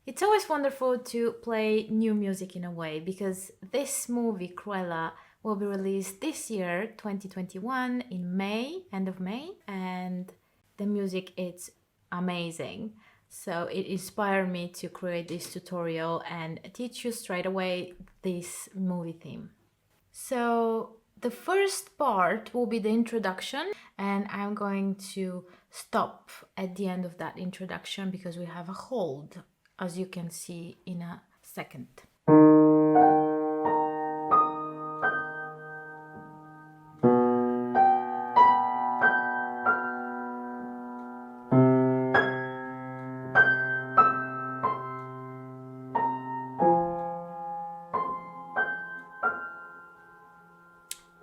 It's always wonderful to play new music in a way, because this movie, Cruella, will be released this year, 2021, in May, end of May, and the music is amazing. So it inspired me to create this tutorial and teach you straight away this movie theme. So the first part will be the introduction, and I'm going to stop at the end of that introduction because we have a hold, as you can see in a second.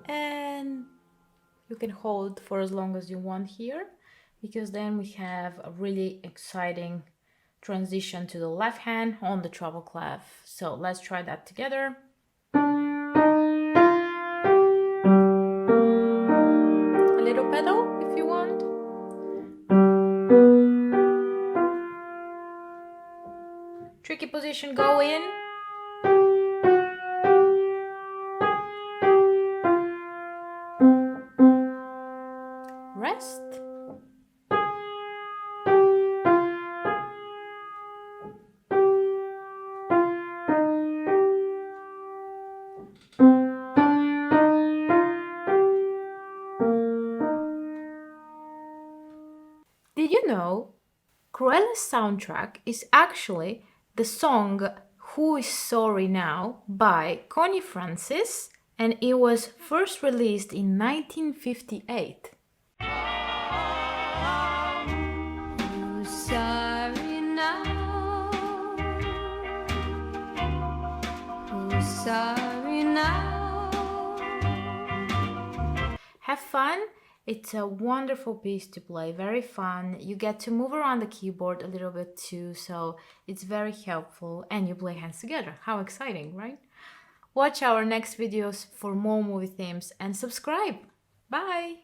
And you can hold for as long as you want here, because then we have a really exciting transition to the left hand on the treble clef. So let's try that together. A little pedal if you want. Tricky position, go in. Rest. Did you know Cruella's soundtrack is actually the song Who Is Sorry Now by Connie Francis, and it was first released in 1958. Who's sorry now? Who's sorry now? Have fun. It's a wonderful piece to play, very fun. You get to move around the keyboard a little bit too, so it's very helpful, and you play hands together. How exciting, right? Watch our next videos for more movie themes and subscribe. Bye!